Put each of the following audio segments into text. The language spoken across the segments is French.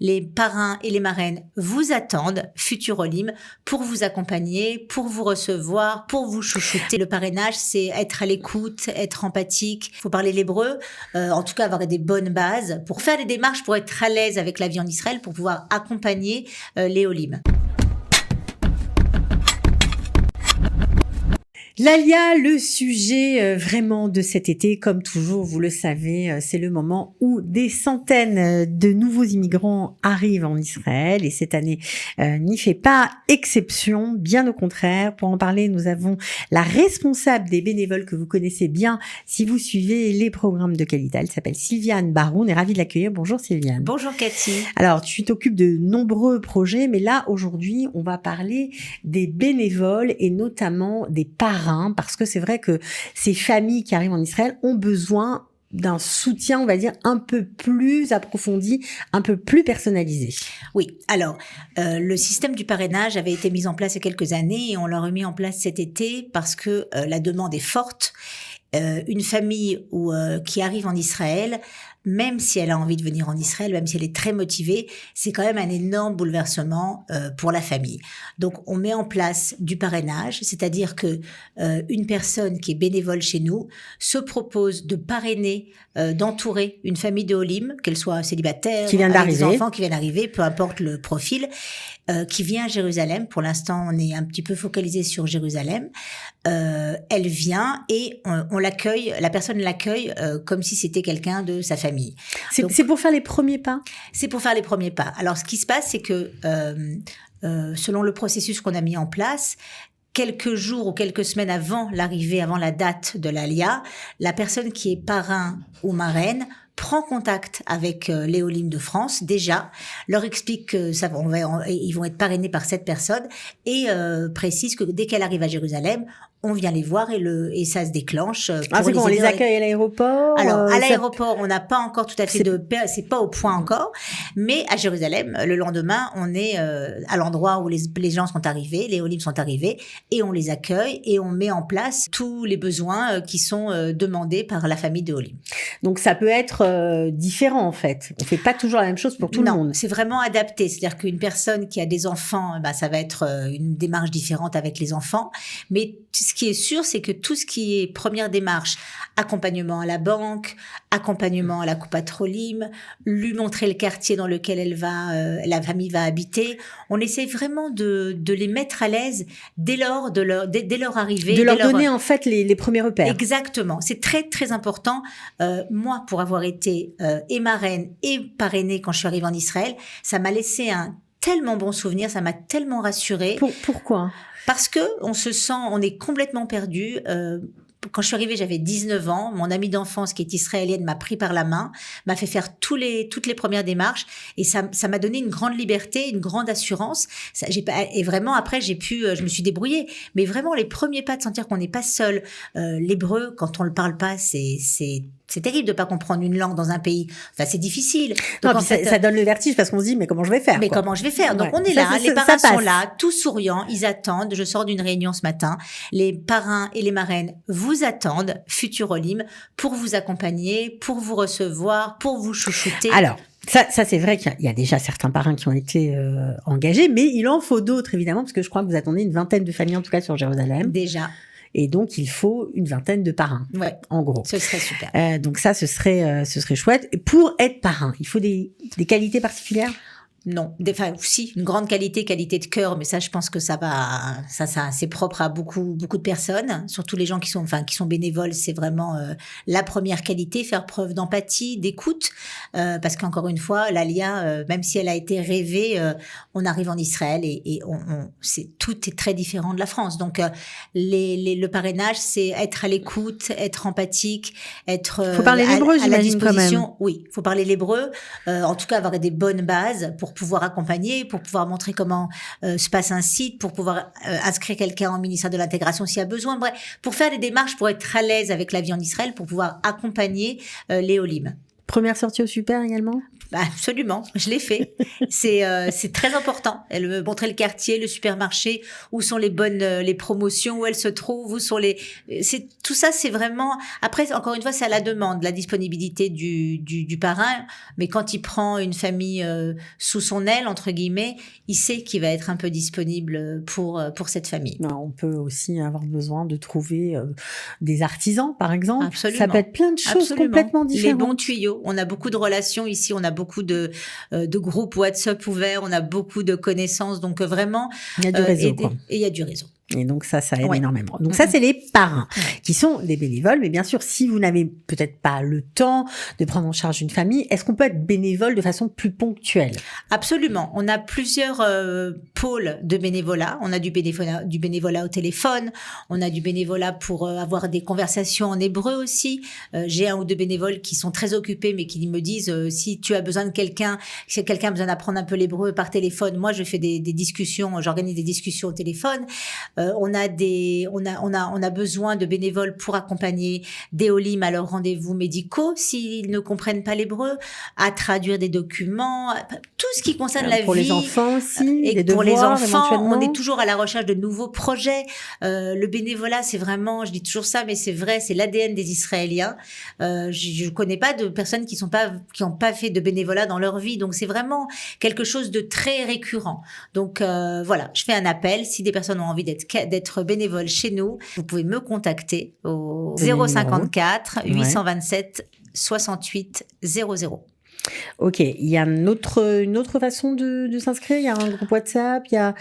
les parrains et les marraines vous attendent, Futur Olim, pour vous accompagner, pour vous recevoir, pour vous chouchouter. Le parrainage, c'est être à l'écoute, être empathique. Il faut parler l'hébreu, en tout cas avoir des bonnes bases pour faire des démarches, pour être à l'aise avec la vie en Israël, pour pouvoir accompagner les Olim. Lalia, le sujet vraiment de cet été, comme toujours, vous le savez, c'est le moment où des centaines de nouveaux immigrants arrivent en Israël et cette année n'y fait pas exception, bien au contraire. Pour en parler, nous avons la responsable des bénévoles que vous connaissez bien si vous suivez les programmes de Qualita. Elle s'appelle Sylviane Baroun, on est ravie de l'accueillir. Bonjour Sylviane. Bonjour Cathy. Alors, tu t'occupes de nombreux projets, mais là, aujourd'hui, on va parler des bénévoles et notamment des parrains, parce que c'est vrai que ces familles qui arrivent en Israël ont besoin d'un soutien, on va dire, un peu plus approfondi, un peu plus personnalisé. Oui, alors, le système du parrainage avait été mis en place il y a quelques années et on l'a remis en place cet été parce que la demande est forte. Une famille qui arrive en Israël, même si elle a envie de venir en Israël, même si elle est très motivée, c'est quand même un énorme bouleversement pour la famille. Donc, on met en place du parrainage, c'est-à-dire que une personne qui est bénévole chez nous se propose de parrainer, d'entourer une famille de Olim, qu'elle soit célibataire, qui vient avec des d'arriver, enfants qui viennent d'arriver, peu importe le profil, qui vient à Jérusalem. Pour l'instant, on est un petit peu focalisé sur Jérusalem. Elle vient et on l'accueille, la personne l'accueille comme si c'était quelqu'un de sa famille. C'est pour faire les premiers pas. C'est pour faire les premiers pas. Alors, ce qui se passe, c'est que selon le processus qu'on a mis en place, quelques jours ou quelques semaines avant l'arrivée, avant la date de l'Alia, la personne qui est parrain ou marraine prend contact avec les Olim de France, déjà, leur explique que ils vont être parrainés par cette personne et précise que dès qu'elle arrive à Jérusalem, on vient les voir et ça se déclenche. C'est bon, on les accueille à l'aéroport. Alors, à l'aéroport, on n'a pas encore tout à fait c'est pas au point encore, mais à Jérusalem, le lendemain, on est à l'endroit où les gens sont arrivés, les Olim sont arrivés, et on les accueille et on met en place tous les besoins qui sont demandés par la famille de Olim. Donc, ça peut être différent, en fait. On fait pas toujours la même chose pour tout le monde. Non, c'est vraiment adapté. C'est-à-dire qu'une personne qui a des enfants, ça va être une démarche différente avec les enfants, mais ce qui est sûr, c'est que tout ce qui est première démarche, accompagnement à la banque, accompagnement à la Coupat Olim, lui montrer le quartier dans lequel la famille va habiter, on essaie vraiment de les mettre à l'aise dès leur arrivée. De leur donner en fait les premiers repères. Exactement. C'est très, très important. Moi, pour avoir été et marraine et parrainée quand je suis arrivée en Israël, ça m'a laissé un tellement bon souvenir, ça m'a tellement rassurée. Pourquoi ? Parce que on est complètement perdu. Quand je suis arrivée, j'avais 19 ans. Mon amie d'enfance, qui est israélienne, m'a pris par la main, m'a fait faire toutes les premières démarches, et ça m'a donné une grande liberté, une grande assurance. Et vraiment, après, je me suis débrouillée. Mais vraiment, les premiers pas de sentir qu'on n'est pas seul. L'hébreu, quand on le parle pas, c'est terrible de pas comprendre une langue dans un pays. Enfin, c'est difficile. Donc, non, ça donne le vertige parce qu'on se dit, mais comment je vais faire? Comment je vais faire? Donc, on est là, les parrains sont là, tous souriants, ils attendent. Je sors d'une réunion ce matin. Les parrains et les marraines vous attendent, Futur Olim, pour vous accompagner, pour vous recevoir, pour vous chouchouter. Alors, ça c'est vrai qu'il y a déjà certains parrains qui ont été engagés, mais il en faut d'autres, évidemment, parce que je crois que vous attendez une vingtaine de familles, en tout cas, sur Jérusalem. Déjà. Et donc, il faut une vingtaine de parrains. Ouais. En gros. Ce serait super. Donc ça, ce serait chouette. Et pour être parrain, il faut des qualités particulières? Non, si, une grande qualité de cœur, mais ça, je pense que ça c'est propre à beaucoup de personnes, surtout les gens qui sont bénévoles. C'est vraiment la première qualité, faire preuve d'empathie, d'écoute, parce qu'encore une fois, l'Alia, même si elle a été rêvée, on arrive en Israël et tout est très différent de la France. Donc le parrainage, c'est être à l'écoute, être empathique, être faut parler l'hébreu, à la disposition. quand même. Oui, faut parler l'hébreu. En tout cas, avoir des bonnes bases pour pouvoir accompagner, pour pouvoir montrer comment se passe un site, pour pouvoir inscrire quelqu'un au ministère de l'Intégration s'il y a besoin. Bref, pour faire des démarches, pour être à l'aise avec la vie en Israël, pour pouvoir accompagner les Olim. Première sortie au super également? Bah, absolument, je l'ai fait. C'est très important. Elle me montrait le quartier, le supermarché, où sont les promotions, où elles se trouvent, où sont tout ça, c'est vraiment. Après, encore une fois, c'est à la demande, la disponibilité du parrain. Mais quand il prend une famille sous son aile, entre guillemets, il sait qu'il va être un peu disponible pour cette famille. On peut aussi avoir besoin de trouver des artisans, par exemple. Absolument. Ça peut être plein de choses complètement différentes. Les bons tuyaux. On a beaucoup de relations ici, on a beaucoup de groupes WhatsApp ouverts, on a beaucoup de connaissances. Donc vraiment, il y a du réseau. Et il y a du réseau. Et donc ça aide énormément. Donc ça, c'est les parrains qui sont des bénévoles. Mais bien sûr, si vous n'avez peut-être pas le temps de prendre en charge une famille, est-ce qu'on peut être bénévole de façon plus ponctuelle? Absolument. On a plusieurs pôles de bénévolat. On a du bénévolat au téléphone. On a du bénévolat pour avoir des conversations en hébreu aussi. J'ai 1 ou 2 bénévoles qui sont très occupés, mais qui me disent si tu as besoin de quelqu'un, si quelqu'un a besoin d'apprendre un peu l'hébreu par téléphone, moi je fais des discussions, j'organise des discussions au téléphone. On a besoin de bénévoles pour accompagner des olim à leurs rendez-vous médicaux s'ils ne comprennent pas l'hébreu, à traduire des documents, tout ce qui concerne la vie. Pour les enfants aussi, et des pour les devoirs, enfants, on est toujours à la recherche de nouveaux projets. Le bénévolat, c'est vraiment, je dis toujours ça, mais c'est vrai, c'est l'ADN des Israéliens. Je connais pas de personnes qui ont pas fait de bénévolat dans leur vie, donc c'est vraiment quelque chose de très récurrent. Donc voilà, je fais un appel. Si des personnes ont envie d'être bénévoles chez nous, vous pouvez me contacter au 054 827 68 00. Ok, il y a une autre façon de s'inscrire. Il y a un groupe WhatsApp. Il y a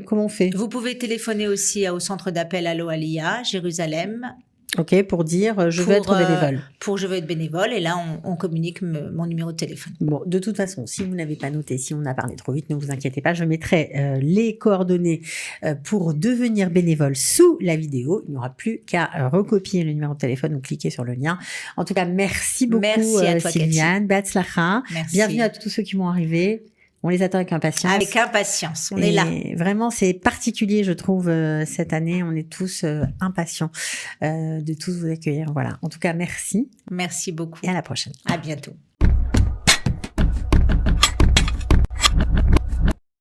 comment on fait? Vous pouvez téléphoner aussi au centre d'appel Allo Aliyah, Jérusalem. Ok, pour dire je veux être bénévole. Je veux être bénévole, et là on communique mon numéro de téléphone. Bon, de toute façon, si vous n'avez pas noté, si on a parlé trop vite, ne vous inquiétez pas, je mettrai les coordonnées pour devenir bénévole sous la vidéo. Il n'y aura plus qu'à recopier le numéro de téléphone ou cliquer sur le lien. En tout cas, merci beaucoup à toi, Sylviane, Behatzlacha. Merci. Bienvenue à tous ceux qui vont arriver. On les attend avec impatience. Avec impatience, on est là. Vraiment, c'est particulier, je trouve, cette année. On est tous impatients de tous vous accueillir. Voilà. En tout cas, merci. Merci beaucoup. Et à la prochaine. À bientôt.